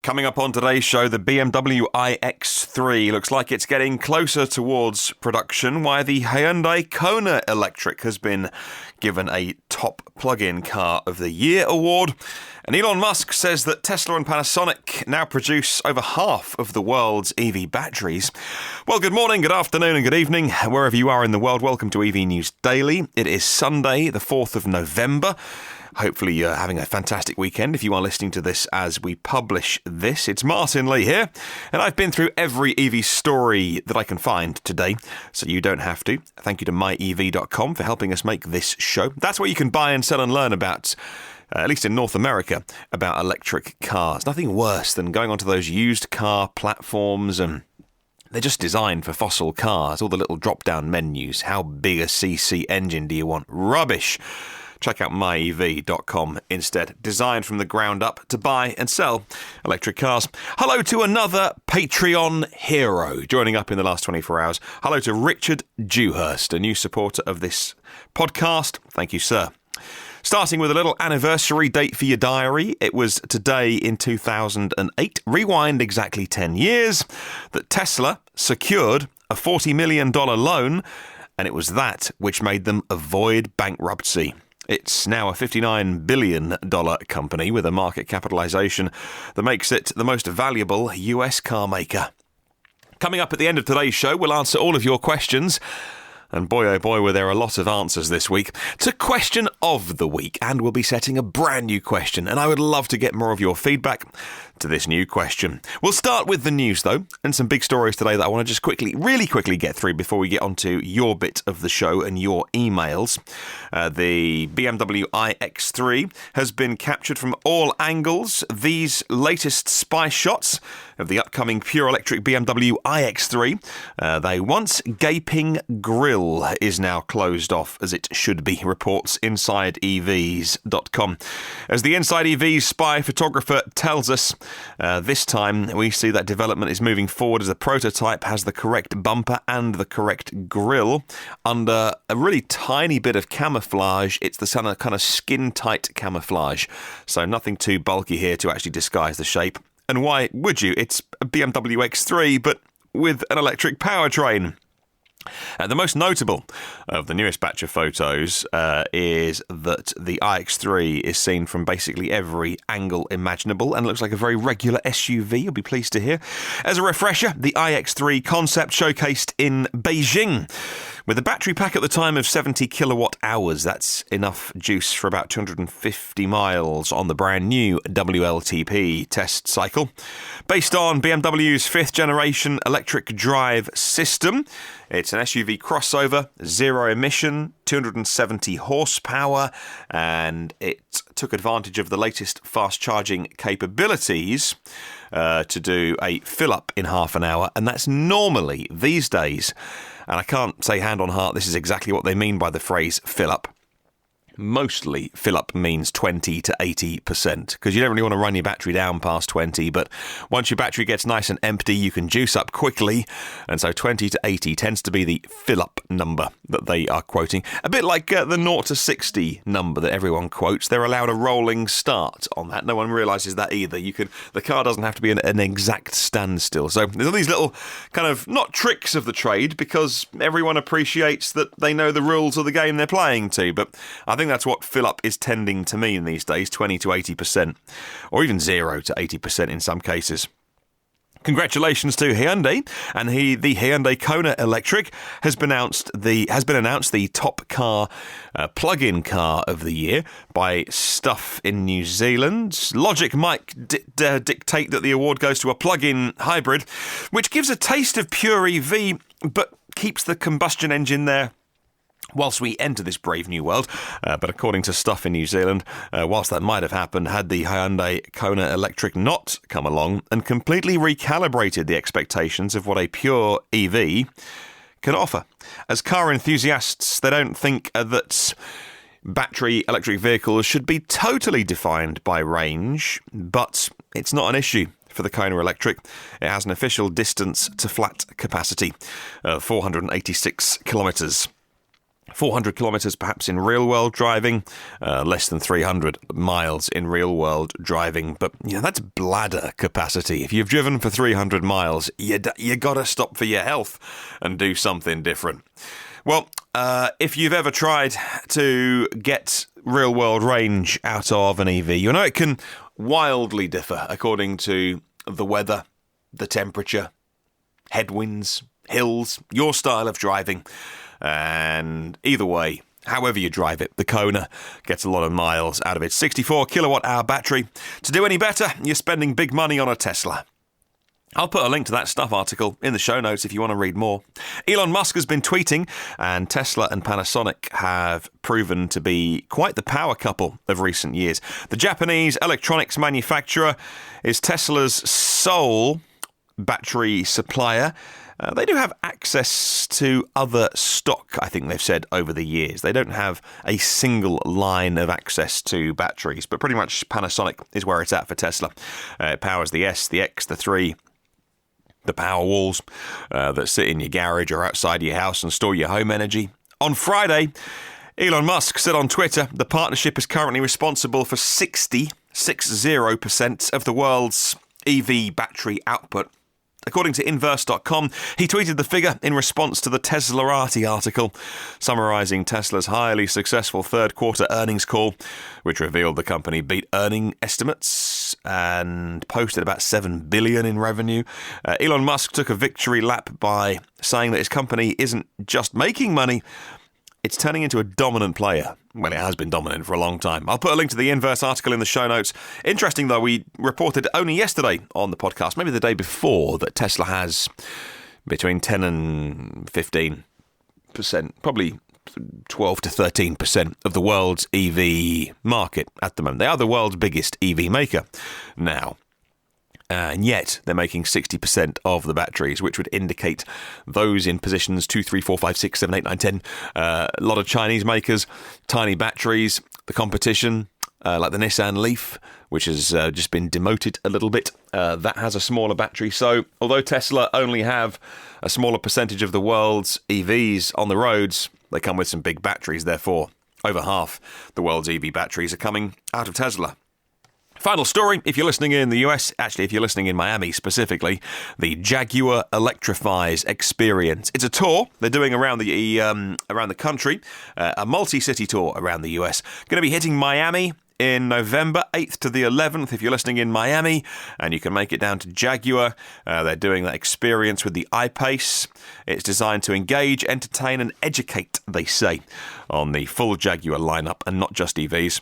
Coming up on today's show, the BMW iX3 looks like it's getting closer towards production, while the Hyundai Kona electric has been given a top plug-in car of the year award. And Elon Musk says that Tesla and Panasonic now produce over half of the world's EV batteries. Well, good morning, good afternoon and good evening, wherever you are in the world. Welcome to EV News Daily. It is Sunday, the 4th of November. Hopefully you're having a fantastic weekend if you are listening to this as we publish this. It's Martyn Lee here, and I've been through every EV story that I can find today, so you don't have to. Thank you to myev.com for helping us make this show. That's where you can buy and sell and learn about, at least in North America, about electric cars. Nothing worse than going onto those used car platforms and they're just designed for fossil cars. All the little drop-down menus. How big a CC engine do you want? Rubbish. Check out myev.com instead. Designed from the ground up to buy and sell electric cars. Hello to another Patreon hero joining up in the last 24 hours. Hello to Richard Dewhurst, a new supporter of this podcast. Thank you, sir. Starting with a little anniversary date for your diary. It was today in 2008, rewind exactly 10 years, that Tesla secured a $40 million loan, and it was that which made them avoid bankruptcy. It's now a $59 billion company with a market capitalization that makes it the most valuable US car maker. Coming up at the end of today's show, we'll answer all of your questions. And boy, oh boy, were there a lot of answers this week to Question of the Week. And we'll be setting a brand new question. And I would love to get more of your feedback to this new question. We'll start with the news, though, and some big stories today that I want to just really quickly get through before we get onto your bit of the show and your emails. The BMW iX3 has been captured from all angles. These latest spy shots of the upcoming pure electric BMW iX3, they once gaping grille is now closed off as it should be, reports InsideEVs.com. As the Inside EVs spy photographer tells us, this time we see that development is moving forward as the prototype has the correct bumper and the correct grille under a really tiny bit of camouflage. It's the kind of skin-tight camouflage, so nothing too bulky here to actually disguise the shape. And why would you? It's a BMW X3, but with an electric powertrain. The most notable of the newest batch of photos is that the iX3 is seen from basically every angle imaginable and looks like a very regular SUV, you'll be pleased to hear. As a refresher, the iX3 concept showcased in Beijing. With a battery pack at the time of 70 kilowatt hours, that's enough juice for about 250 miles on the brand new WLTP test cycle. Based on BMW's 5th generation electric drive system, it's an SUV crossover, zero emission, 270 horsepower, and it took advantage of the latest fast charging capabilities to do a fill-up in half an hour, and that's normally, these days, and I can't say hand on heart this is exactly what they mean by the phrase fill-up. Mostly fill-up means 20 to 80%, because you don't really want to run your battery down past 20, but once your battery gets nice and empty, you can juice up quickly, and so 20 to 80 tends to be the fill-up number that they are quoting. A bit like the 0 to 60 number that everyone quotes. They're allowed a rolling start on that. No one realises that either. The car doesn't have to be an exact standstill. So there's all these little kind of, not tricks of the trade, because everyone appreciates that they know the rules of the game they're playing to, but I think that's what fill-up is tending to mean these days, 20 to 80%, or even 0 to 80% in some cases. Congratulations to Hyundai, and the Hyundai Kona Electric has been announced the top car plug-in car of the year by Stuff in New Zealand. Logic might dictate that the award goes to a plug-in hybrid, which gives a taste of pure EV, but keeps the combustion engine there whilst we enter this brave new world. But according to Stuff in New Zealand, whilst that might have happened had the Hyundai Kona Electric not come along and completely recalibrated the expectations of what a pure EV can offer. As car enthusiasts, they don't think that battery electric vehicles should be totally defined by range, but it's not an issue for the Kona Electric. It has an official distance to flat capacity of 486 kilometres. 400 kilometres perhaps in real-world driving, less than 300 miles in real-world driving. But, that's bladder capacity. If you've driven for 300 miles, you got to stop for your health and do something different. Well, if you've ever tried to get real-world range out of an EV, it can wildly differ according to the weather, the temperature, headwinds, hills, your style of driving. And either way, however you drive it, the Kona gets a lot of miles out of its 64 kilowatt-hour battery. To do any better, you're spending big money on a Tesla. I'll put a link to that Stuff article in the show notes if you want to read more. Elon Musk has been tweeting, and Tesla and Panasonic have proven to be quite the power couple of recent years. The Japanese electronics manufacturer is Tesla's sole battery supplier. They do have access to other stock, I think they've said, over the years. They don't have a single line of access to batteries, but pretty much Panasonic is where it's at for Tesla. It powers the S, the X, the 3, the power walls that sit in your garage or outside your house and store your home energy. On Friday, Elon Musk said on Twitter the partnership is currently responsible for 60% of the world's EV battery output. According to Inverse.com, he tweeted the figure in response to the Teslarati article, summarising Tesla's highly successful third-quarter earnings call, which revealed the company beat earning estimates and posted about $7 billion in revenue. Elon Musk took a victory lap by saying that his company isn't just making money, it's turning into a dominant player. Well, it has been dominant for a long time. I'll put a link to the Inverse article in the show notes. Interesting, though, we reported only yesterday on the podcast, maybe the day before, that Tesla has between 10 and 15%, probably 12 to 13% of the world's EV market at the moment. They are the world's biggest EV maker now. And yet they're making 60% of the batteries, which would indicate those in positions 2, 3, 4, 5, 6, 7, 8, 9, 10. A lot of Chinese makers, tiny batteries. The competition, like the Nissan Leaf, which has just been demoted a little bit, that has a smaller battery. So although Tesla only have a smaller percentage of the world's EVs on the roads, they come with some big batteries. Therefore, over half the world's EV batteries are coming out of Tesla. Final story, if you're listening in the US, actually if you're listening in Miami specifically, the Jaguar Electrifies experience. It's a tour they're doing around the country, a multi-city tour around the US. Going to be hitting Miami in November 8th to the 11th if you're listening in Miami, and you can make it down to Jaguar. They're doing that experience with the I-Pace. It's designed to engage, entertain and educate, they say, on the full Jaguar lineup and not just EVs.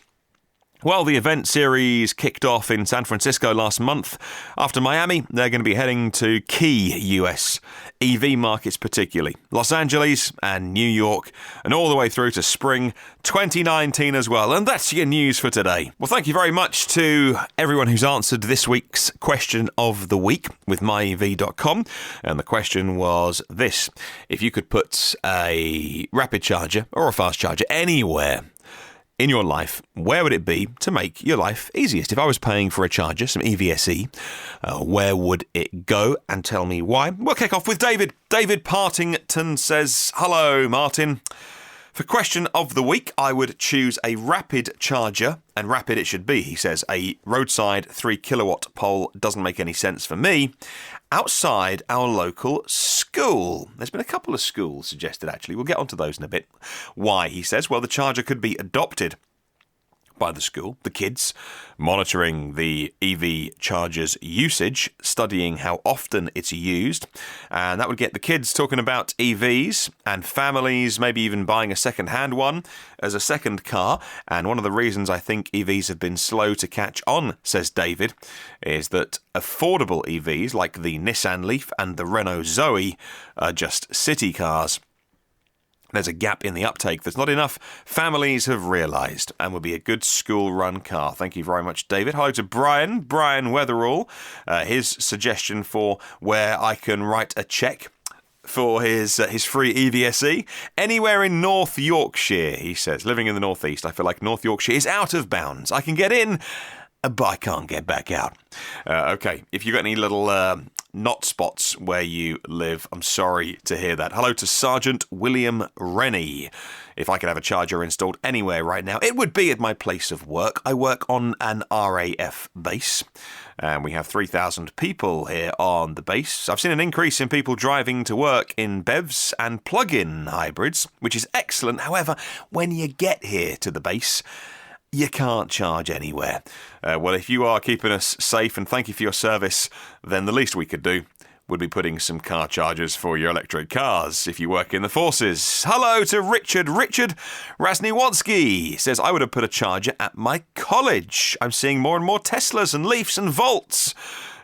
Well, the event series kicked off in San Francisco last month. After Miami, they're going to be heading to key US EV markets, particularly Los Angeles and New York, and all the way through to spring 2019 as well. And that's your news for today. Well, thank you very much to everyone who's answered this week's question of the week with myev.com. And the question was this: if you could put a rapid charger or a fast charger anywhere in your life, where would it be to make your life easiest? If I was paying for a charger, some EVSE, where would it go? And tell me why. We'll kick off with David. David Partington says, hello, Martin. For question of the week, I would choose a rapid charger, and rapid it should be, he says. A roadside 3 kilowatt pole doesn't make any sense for me. Outside our local school. There's been a couple of schools suggested, actually. We'll get onto those in a bit. Why, he says? Well, the charger could be adopted by the school, the kids, monitoring the EV charger's usage, studying how often it's used, and that would get the kids talking about EVs and families maybe even buying a second-hand one as a second car. And one of the reasons I think EVs have been slow to catch on, says David, is that affordable EVs like the Nissan Leaf and the Renault Zoe are just city cars. There's a gap in the uptake that not enough families have realised and would be a good school-run car. Thank you very much, David. Hello to Brian Weatherall. His suggestion for where I can write a cheque for his free EVSE. Anywhere in North Yorkshire, he says. Living in the North East, I feel like North Yorkshire is out of bounds. I can get in, but I can't get back out. Okay, if you've got any little not spots where you live. I'm sorry to hear that. Hello to Sergeant William Rennie. If I could have a charger installed anywhere right now, it would be at my place of work. I work on an RAF base, and we have 3,000 people here on the base. I've seen an increase in people driving to work in BEVs and plug-in hybrids, which is excellent. However, when you get here to the base, you can't charge anywhere. Well, if you are keeping us safe, and thank you for your service, then the least we could do would be putting some car chargers for your electric cars if you work in the forces. Hello to Richard. Richard Rasniewski says, I would have put a charger at my college. I'm seeing more and more Teslas and Leafs and Volts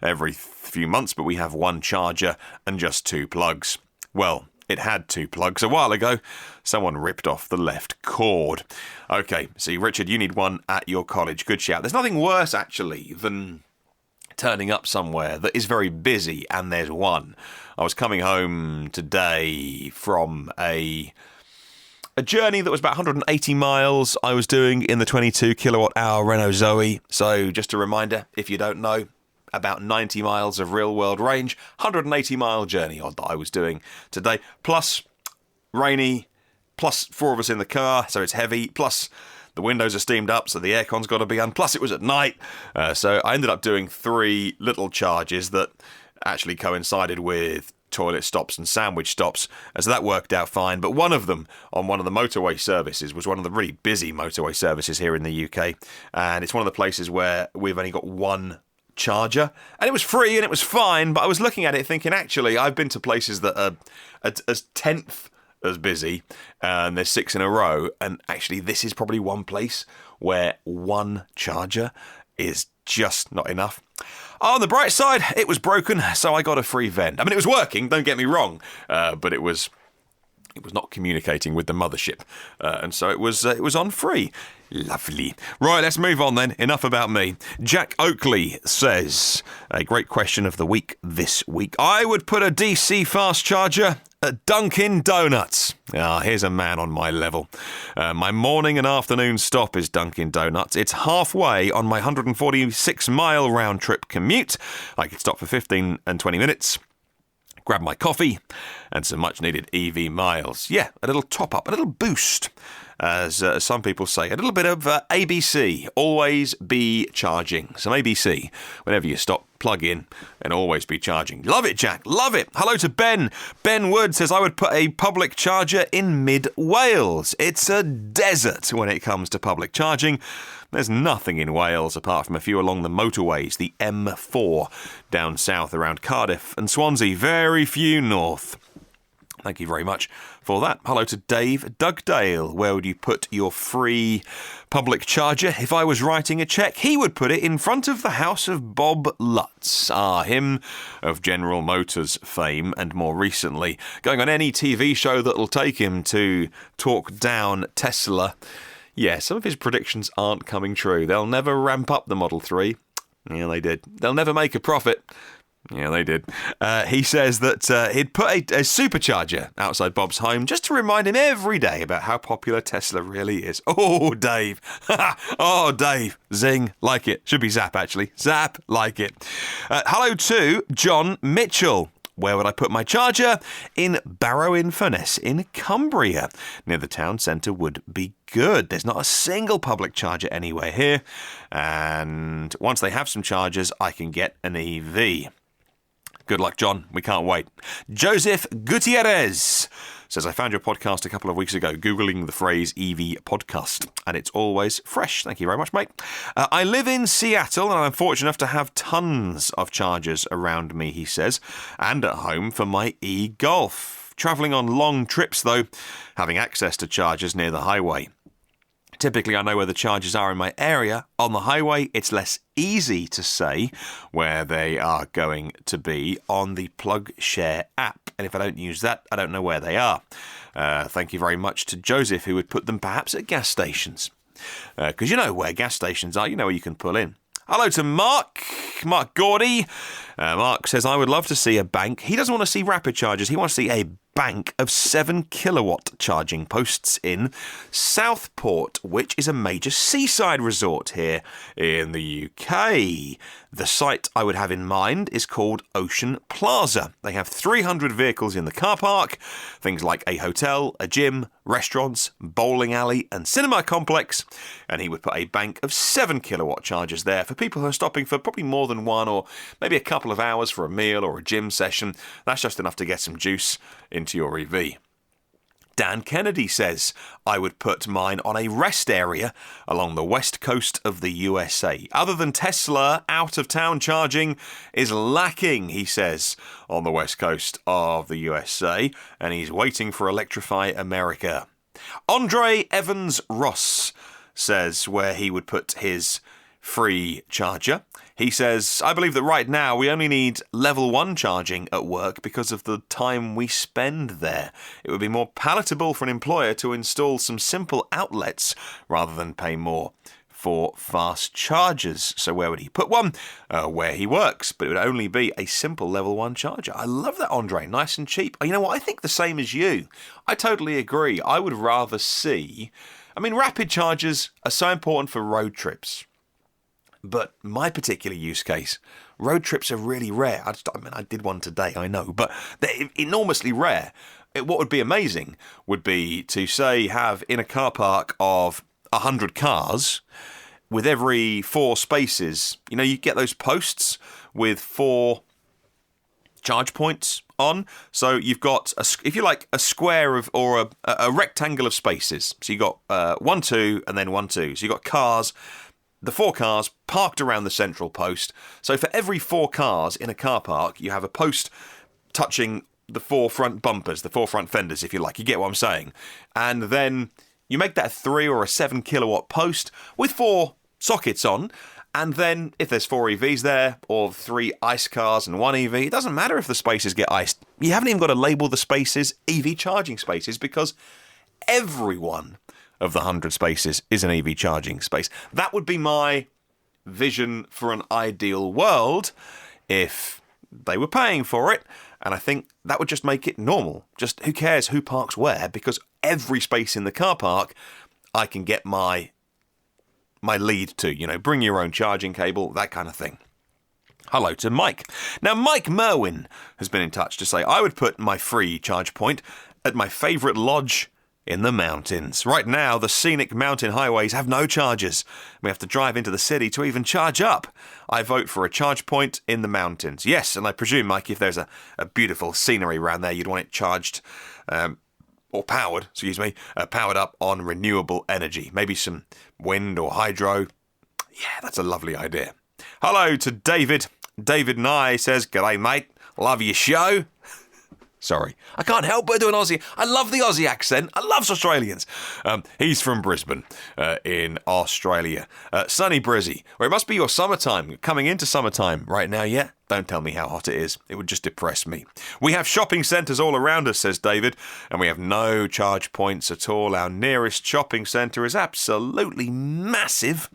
every few months, but we have one charger and just 2 plugs. Well, it had 2 plugs a while ago. Someone ripped off the left cord. Okay, see, Richard, you need one at your college. Good shout. There's nothing worse, actually, than turning up somewhere that is very busy and there's one. I was coming home today from a journey that was about 180 miles I was doing in the 22 kilowatt hour Renault Zoe. So just a reminder, if you don't know, about 90 miles of real world range, 180 mile journey that I was doing today, plus rainy, plus 4 of us in the car, so it's heavy, plus the windows are steamed up, so the aircon's got to be on. Plus, it was at night. So I ended up doing 3 little charges that actually coincided with toilet stops and sandwich stops. So that worked out fine. But one of them on one of the motorway services was one of the really busy motorway services here in the UK. And it's one of the places where we've only got one charger. And it was free and it was fine. But I was looking at it thinking, actually, I've been to places that are as 10th as busy, and there's 6 in a row, and actually this is probably one place where one charger is just not enough. On the bright side, it was broken, so I got a free vent. I mean, it was working, don't get me wrong, but it was not communicating with the mothership, and so it was on free. Lovely. Right, let's move on then. Enough about me. Jack Oakley says, a great question of the week this week. I would put a DC fast charger at Dunkin Donuts. Here's a man on my level. My morning and afternoon stop is Dunkin Donuts. It's halfway on my 146-mile round-trip commute. I could stop for 15 and 20 minutes, grab my coffee and some much-needed EV miles. Yeah, a little top-up, a little boost, as some people say. A little bit of ABC, always be charging. Some ABC, whenever you stop, plug in and always be charging. Love it, Jack, love it. Hello to Ben. Ben Wood says, I would put a public charger in mid-Wales. It's a desert when it comes to public charging. There's nothing in Wales apart from a few along the motorways, the M4 down south around Cardiff and Swansea. Very few north. Thank you very much for that. Hello to Dave Dugdale. Where would you put your free public charger? If I was writing a cheque, he would put it in front of the house of Bob Lutz. Him of General Motors fame, and more recently going on any TV show that'll take him to talk down Tesla. Yeah, some of his predictions aren't coming true. They'll never ramp up the Model 3. Yeah, they did. They'll never make a profit. Yeah, they did. He says that he'd put a supercharger outside Bob's home just to remind him every day about how popular Tesla really is. Oh, Dave. Oh, Dave. Zing. Like it. Should be Zap, actually. Zap. Like it. Hello to John Mitchell. Where would I put my charger? In Barrow-in-Furness in Cumbria. Near the town centre would be good. There's not a single public charger anywhere here. And once they have some chargers, I can get an EV. Good luck, John. We can't wait. Joseph Gutierrez says, I found your podcast a couple of weeks ago, Googling the phrase EV podcast, and it's always fresh. Thank you very much, mate. I live in Seattle, and I'm fortunate enough to have tons of chargers around me, he says, and at home for my e-Golf. Travelling on long trips, though, having access to chargers near the highway. Typically, I know where the chargers are in my area. On the highway, it's less easy to say where they are going to be on the Plug Share app. And if I don't use that, I don't know where they are. Thank you very much to Joseph, who would put them perhaps at gas stations. Because you know where gas stations are. You know where you can pull in. Hello to Mark Gordy. Mark says, I would love to see a bank. He doesn't want to see rapid chargers. He wants to see a bank of 7 kilowatt charging posts in Southport, which is a major seaside resort here in the UK. The site I would have in mind is called Ocean Plaza. They have 300 vehicles in the car park, things like a hotel, a gym, restaurants, bowling alley and cinema complex, and he would put a bank of 7 kilowatt chargers there for people who are stopping for probably more than one or maybe a couple of hours for a meal or a gym session. That's just enough to get some juice into your EV. Dan Kennedy says, I would put mine on a rest area along the west coast of the USA. Other than Tesla, out-of-town charging is lacking, he says, on the west coast of the USA, and he's waiting for Electrify America. Andre Evans Ross says where he would put his free charger. He says, I believe that right now we only need level 1 charging at work because of the time we spend there. It would be more palatable for an employer to install some simple outlets rather than pay more for fast chargers. So where would he put one? Where he works, but it would only be a simple level 1 charger. I love that, Andre. Nice and cheap. You know what? I think the same as you. I totally agree. I would rather see... rapid chargers are so important for road trips. But my particular use case, road trips are really rare. I did one today, I know, but they're enormously rare. What would be amazing would be to, say, have in a car park of 100 cars, with every 4 spaces, you get those posts with 4 charge points on. So you've got, if you like, a square of, or a rectangle of spaces. So you've got 1, 2, and then 1, 2. So you've got cars. The 4 cars parked around the central post. So for every 4 cars in a car park, you have a post touching the 4 front bumpers, the 4 front fenders, if you like. You get what I'm saying. And then you make that a 3 or a 7 kilowatt post with 4 sockets on. And then if there's 4 EVs there, or 3 ICE cars and 1 EV, it doesn't matter if the spaces get iced. You haven't even got to label the spaces EV charging spaces, because everyone of the 100 spaces is an EV charging space. That would be my vision for an ideal world if they were paying for it. And I think that would just make it normal. Just who cares who parks where, because every space in the car park I can get my lead to, bring your own charging cable, that kind of thing. Hello to Mike. Now, Mike Merwin has been in touch to say, I would put my free charge point at my favourite lodge in the mountains. Right now, the scenic mountain highways have no chargers. We have to drive into the city to even charge up. I vote for a charge point in the mountains. Yes, and I presume, Mike, if there's a beautiful scenery around there, you'd want it charged, powered up on renewable energy. Maybe some wind or hydro. Yeah, that's a lovely idea. Hello to David. David Nye says, G'day, mate. Love your show. Sorry, I can't help but do an Aussie. I love the Aussie accent. I love Australians. He's from Brisbane in Australia. Sunny Brizzy, where it must be your summertime. Coming into summertime right now, yeah? Don't tell me how hot it is. It would just depress me. We have shopping centres all around us, says David, and we have no charge points at all. Our nearest shopping centre is absolutely massive,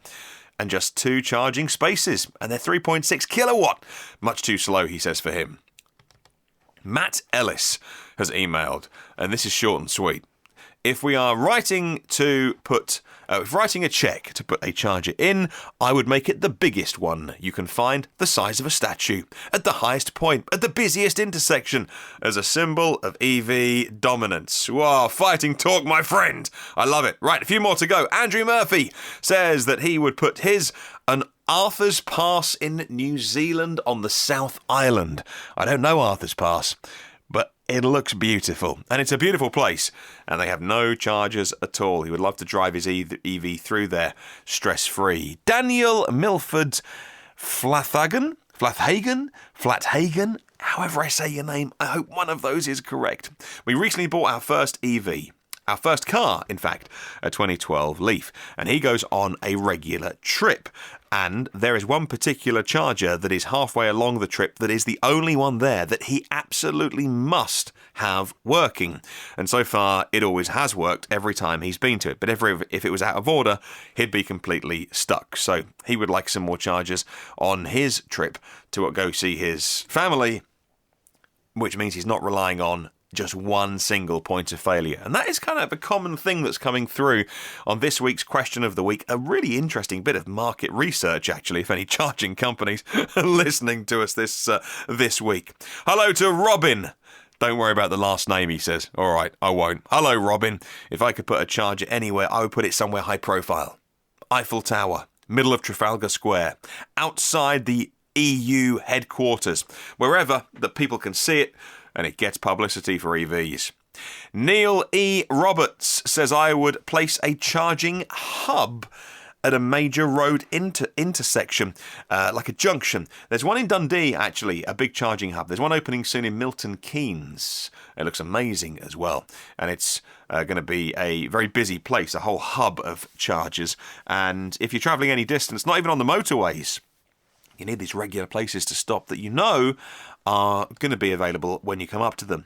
and just 2 charging spaces, and they're 3.6 kilowatt. Much too slow, he says, for him. Matt Ellis has emailed, and this is short and sweet. If we are writing a cheque to put a charger in, I would make it the biggest one you can find, the size of a statue, at the highest point, at the busiest intersection, as a symbol of EV dominance. Wow, fighting talk, my friend. I love it. Right, a few more to go. Andrew Murphy says that he would put his an Arthur's Pass in New Zealand on the South Island. I don't know Arthur's Pass, but it looks beautiful, and it's a beautiful place, and they have no chargers at all. He would love to drive his EV through there stress-free. Daniel Milford Flathagen, however I say your name, I hope one of those is correct. We recently bought our first EV. Our first car, in fact, a 2012 Leaf, and he goes on a regular trip. And there is one particular charger that is halfway along the trip that is the only one there that he absolutely must have working. And so far, it always has worked every time he's been to it. But if it was out of order, he'd be completely stuck. So he would like some more chargers on his trip to go see his family, which means he's not relying on just one single point of failure. And that is kind of a common thing that's coming through on this week's Question of the Week. A really interesting bit of market research, actually, if any charging companies are listening to us this week. Hello to Robin. Don't worry about the last name, he says. All right, I won't. Hello, Robin. If I could put a charger anywhere, I would put it somewhere high profile. Eiffel Tower, middle of Trafalgar Square, outside the EU headquarters, wherever that people can see it, and it gets publicity for EVs. Neil E. Roberts says I would place a charging hub at a major road intersection, like a junction. There's one in Dundee, actually, a big charging hub. There's one opening soon in Milton Keynes. It looks amazing as well. And it's going to be a very busy place, a whole hub of chargers. And if you're travelling any distance, not even on the motorways, you need these regular places to stop that you know are going to be available when you come up to them.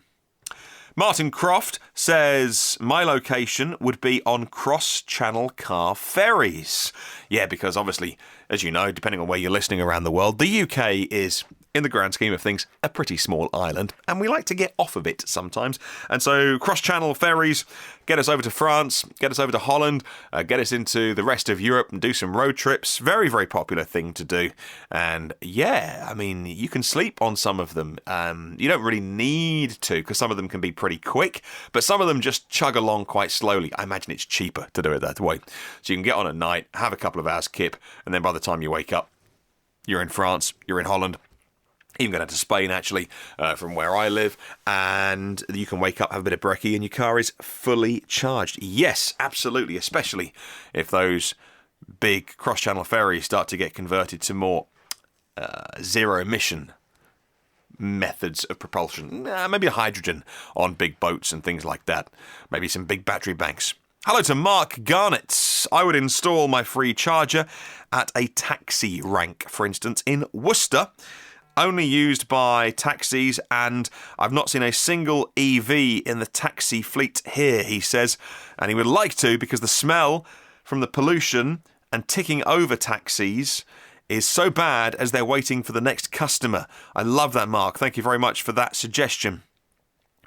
Martin Croft says, my location would be on cross-channel car ferries. Yeah, because obviously, as you know, depending on where you're listening around the world, the UK is, in the grand scheme of things, a pretty small island, and we like to get off of it sometimes. And so cross-channel ferries get us over to France, get us over to Holland, get us into the rest of Europe and do some road trips. Very, very popular thing to do. And yeah, I mean, you can sleep on some of them. You don't really need to, because some of them can be pretty quick, but some of them just chug along quite slowly. I imagine it's cheaper to do it that way. So you can get on at night, have a couple of hours kip, and then by the time you wake up, you're in France, you're in Holland, even going to Spain, actually, from where I live, and you can wake up, have a bit of brekkie, and your car is fully charged. Yes, absolutely, especially if those big cross-channel ferries start to get converted to more zero-emission methods of propulsion. Maybe hydrogen on big boats and things like that. Maybe some big battery banks. Hello to Mark Garnett. I would install my free charger at a taxi rank, for instance, in Worcester. Only used by taxis, and I've not seen a single EV in the taxi fleet here, he says. And he would like to, because the smell from the pollution and ticking over taxis is so bad as they're waiting for the next customer. I love that, Mark. Thank you very much for that suggestion.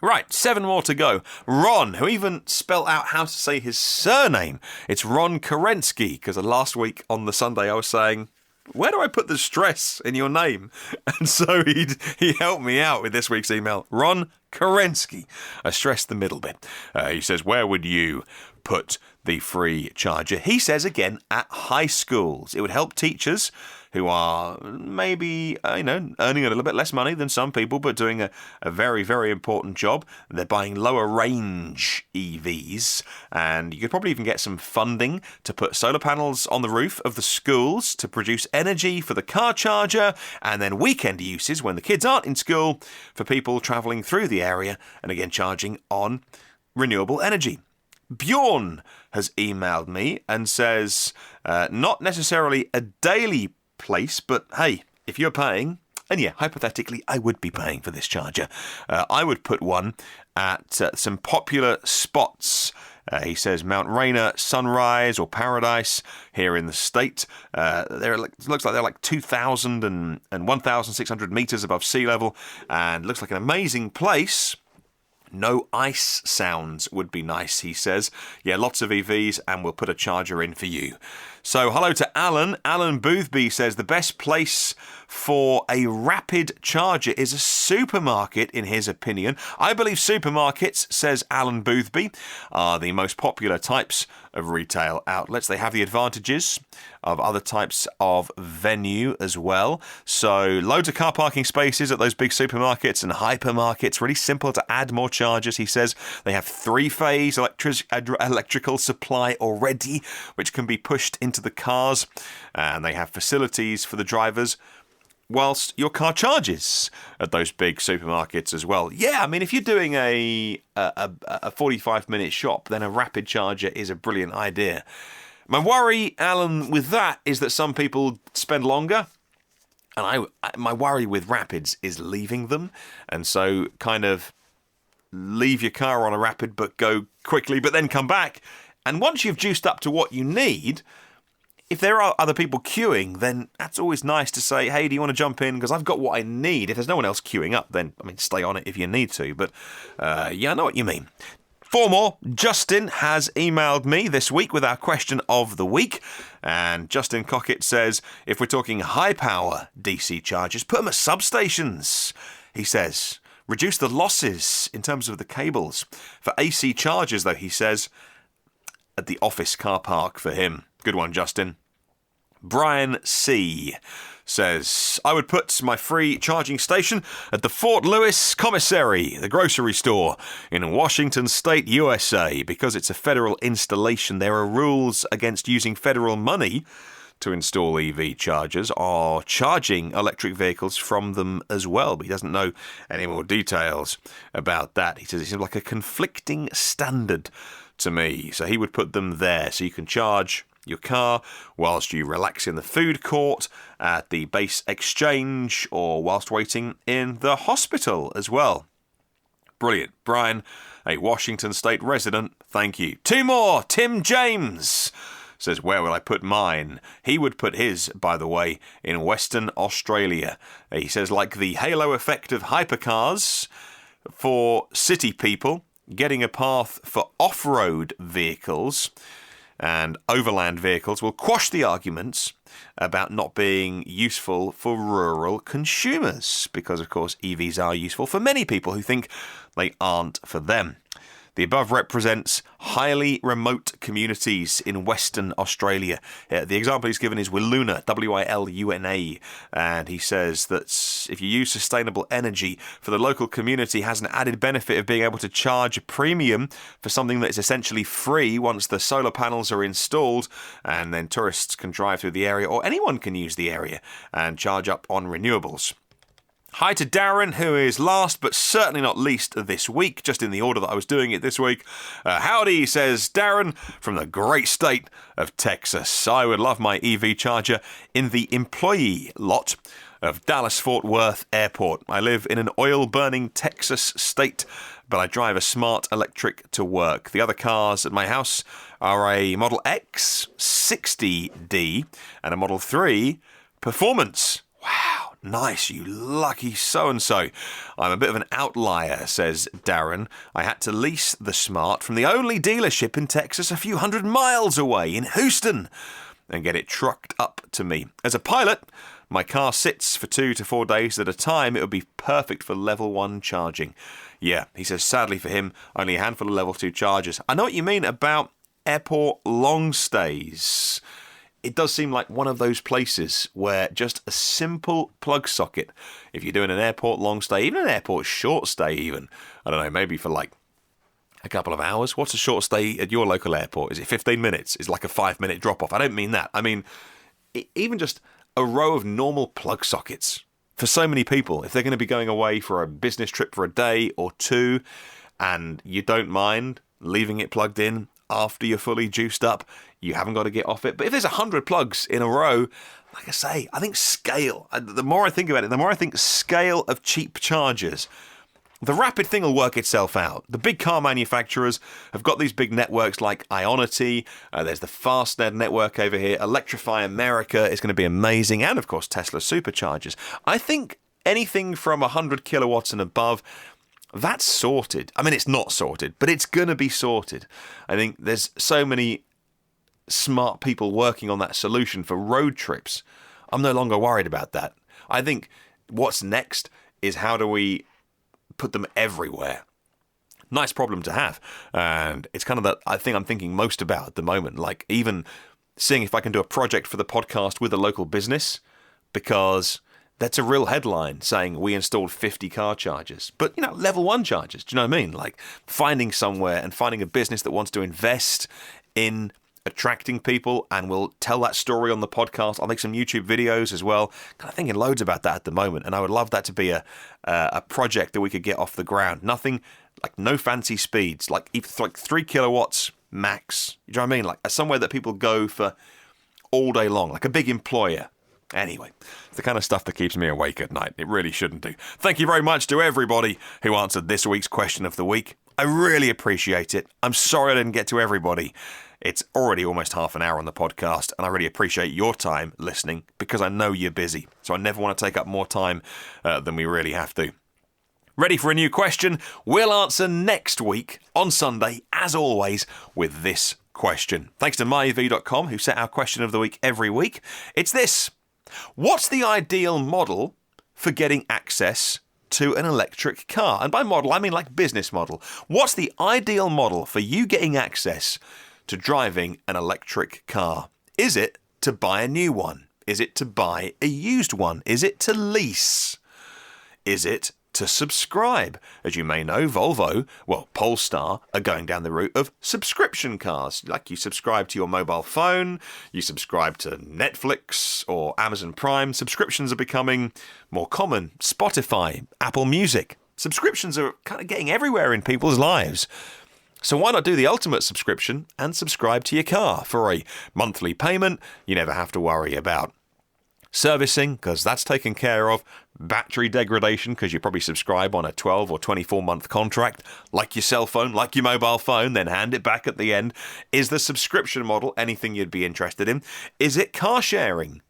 Right, 7 more to go. Ron, who even spelt out how to say his surname. It's Ron Kerensky, because last week on the Sunday I was saying, where do I put the stress in your name? And so he helped me out with this week's email. Ron Kerensky. I stressed the middle bit. He says, where would you put the free charger? He says, again, at high schools. It would help teachers who are maybe, earning a little bit less money than some people, but doing a very, very important job. They're buying lower range EVs, and you could probably even get some funding to put solar panels on the roof of the schools to produce energy for the car charger, and then weekend uses when the kids aren't in school for people travelling through the area, and again, charging on renewable energy. Bjorn has emailed me and says, not necessarily a daily place, but hey, if you're paying, and yeah, hypothetically, I would be paying for this charger, I would put one at some popular spots. He says Mount Rainier, Sunrise, or Paradise here in the state. It looks like they're like 2,000 and 1,600 metres above sea level, and looks like an amazing place. No ice sounds would be nice, he says. Yeah, lots of EVs, and we'll put a charger in for you. So, hello to Alan. Alan Boothby says the best place for a rapid charger is a supermarket, in his opinion. I believe supermarkets, says Alan Boothby, are the most popular types of retail outlets. They have the advantages of other types of venue as well. So loads of car parking spaces at those big supermarkets and hypermarkets. Really simple to add more chargers, he says. They have 3-phase electrical supply already, which can be pushed into the cars. And they have facilities for the drivers whilst your car charges at those big supermarkets as well. Yeah, I mean, if you're doing a 45-minute shop, then a rapid charger is a brilliant idea. My worry, Alan, with that is that some people spend longer. And my worry with rapids is leaving them. And so kind of leave your car on a rapid but go quickly, but then come back. And once you've juiced up to what you need, if there are other people queuing, then that's always nice to say, hey, do you want to jump in? Because I've got what I need. If there's no one else queuing up, then, stay on it if you need to. But, yeah, I know what you mean. 4 more. Justin has emailed me this week with our question of the week. And Justin Cockett says, if we're talking high-power DC chargers, put them at substations. He says, reduce the losses in terms of the cables. For AC chargers, though, he says, at the office car park for him. Good one, Justin. Brian C. says, I would put my free charging station at the Fort Lewis Commissary, the grocery store in Washington State, USA. Because it's a federal installation, there are rules against using federal money to install EV chargers or charging electric vehicles from them as well. But he doesn't know any more details about that. He says it seems like a conflicting standard to me. So he would put them there so you can charge your car whilst you relax in the food court, at the base exchange, or whilst waiting in the hospital as well. Brilliant. Brian, a Washington State resident, thank you. 2 more. Tim James says, where will I put mine? He would put his, by the way, in Western Australia. He says, like the halo effect of hypercars for city people, getting a path for off-road vehicles and overland vehicles will quash the arguments about not being useful for rural consumers, because, of course, EVs are useful for many people who think they aren't for them. The above represents highly remote communities in Western Australia. The example he's given is Wiluna, W-I-L-U-N-A, and he says that if you use sustainable energy for the local community, has an added benefit of being able to charge a premium for something that is essentially free once the solar panels are installed, and then tourists can drive through the area, or anyone can use the area and charge up on renewables. Hi to Darren, who is last but certainly not least this week, just in the order that I was doing it this week. Howdy, says Darren, from the great state of Texas. I would love my EV charger in the employee lot of Dallas-Fort Worth Airport. I live in an oil-burning Texas state, but I drive a smart electric to work. The other cars at my house are a Model X 60D and a Model 3 Performance. Wow. Nice, you lucky so-and-so. I'm a bit of an outlier, says Darren. I had to lease the Smart from the only dealership in Texas a few hundred miles away in Houston and get it trucked up to me. As a pilot, my car sits for 2 to 4 days at a time. It would be perfect for level 1 charging. Yeah, he says, sadly for him, only a handful of level 2 chargers. I know what you mean about airport long stays. It does seem like one of those places where just a simple plug socket, if you're doing an airport long stay, even an airport short stay even, I don't know, maybe for like a couple of hours. What's a short stay at your local airport? Is it 15 minutes? Is it like a 5-minute drop-off? I don't mean that. I mean, even just a row of normal plug sockets for so many people, if they're going to be going away for a business trip for a day or 2, and you don't mind leaving it plugged in after you're fully juiced up, you haven't got to get off it. But if there's 100 plugs in a row, like I say, I think scale. The more I think about it, the more I think scale of cheap chargers. The rapid thing will work itself out. The big car manufacturers have got these big networks like Ionity. There's the Fastned network over here. Electrify America is going to be amazing. And, of course, Tesla superchargers. I think anything from 100 kilowatts and above, that's sorted. I mean, it's not sorted, but it's going to be sorted. I think there's so many smart people working on that solution for road trips. I'm no longer worried about that. I think what's next is how do we put them everywhere. Nice problem to have. And it's kind of that I think I'm thinking most about at the moment. Like even seeing if I can do a project for the podcast with a local business, because that's a real headline saying we installed 50 car chargers. But, level 1 chargers. Do you know what I mean? Like finding somewhere and finding a business that wants to invest in attracting people, and we'll tell that story on the podcast. I'll make some YouTube videos as well. Kind of thinking loads about that at the moment, and I would love that to be a project that we could get off the ground. Nothing, like no fancy speeds, like 3 kilowatts, max. You know what I mean? Like somewhere that people go for all day long, like a big employer. Anyway, it's the kind of stuff that keeps me awake at night. It really shouldn't do. Thank you very much to everybody who answered this week's question of the week. I really appreciate it. I'm sorry I didn't get to everybody. It's already almost half an hour on the podcast, and I really appreciate your time listening because I know you're busy. So I never want to take up more time than we really have to. Ready for a new question? We'll answer next week on Sunday, as always, with this question. Thanks to myev.com, who set our question of the week every week. It's this. What's the ideal model for getting access to an electric car? And by model, I mean like business model. What's the ideal model for you getting access to driving an electric car? Is it to buy a new one? Is it to buy a used one? Is it to lease? Is it to subscribe? As you may know, Polestar are going down the route of subscription cars. Like you subscribe to your mobile phone, you subscribe to Netflix or Amazon Prime. Subscriptions are becoming more common. Spotify, Apple Music. Subscriptions are kind of getting everywhere in people's lives. So why not do the ultimate subscription and subscribe to your car for a monthly payment you never have to worry about? Servicing, because that's taken care of. Battery degradation, because you probably subscribe on a 12 or 24-month contract. Like your cell phone, like your mobile phone, then hand it back at the end. Is the subscription model anything you'd be interested in? Is it car sharing?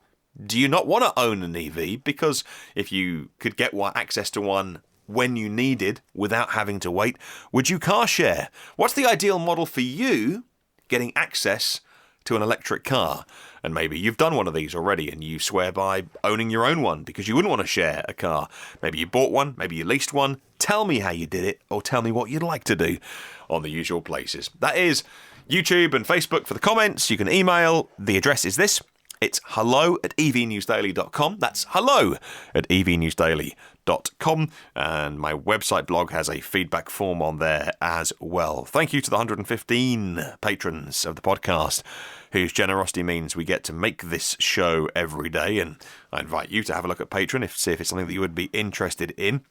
Do you not want to own an EV? Because if you could get access to one when you needed without having to wait, would you car share? What's the ideal model for you getting access to an electric car? And maybe you've done one of these already and you swear by owning your own one because you wouldn't want to share a car. Maybe you bought one, maybe you leased one. Tell me how you did it, or tell me what you'd like to do on the usual places. That is YouTube and Facebook for the comments. You can email. The address is this. It's hello@evnewsdaily.com. That's hello@evnewsdaily.com. And my website blog has a feedback form on there as well. Thank you to the 115 patrons of the podcast whose generosity means we get to make this show every day. And I invite you to have a look at Patreon, see if it's something that you would be interested in.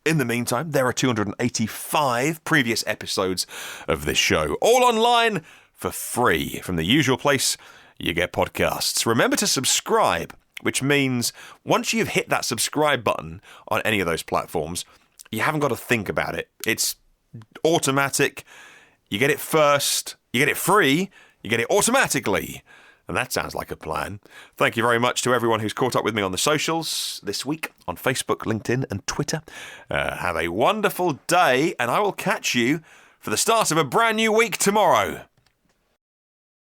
In the meantime, there are 285 previous episodes of this show, all online for free from the usual place you get podcasts. Remember to subscribe, which means once you've hit that subscribe button on any of those platforms, you haven't got to think about it. It's automatic. You get it first. You get it free. You get it automatically. And that sounds like a plan. Thank you very much to everyone who's caught up with me on the socials this week on Facebook, LinkedIn, and Twitter. Have a wonderful day, and I will catch you for the start of a brand new week tomorrow.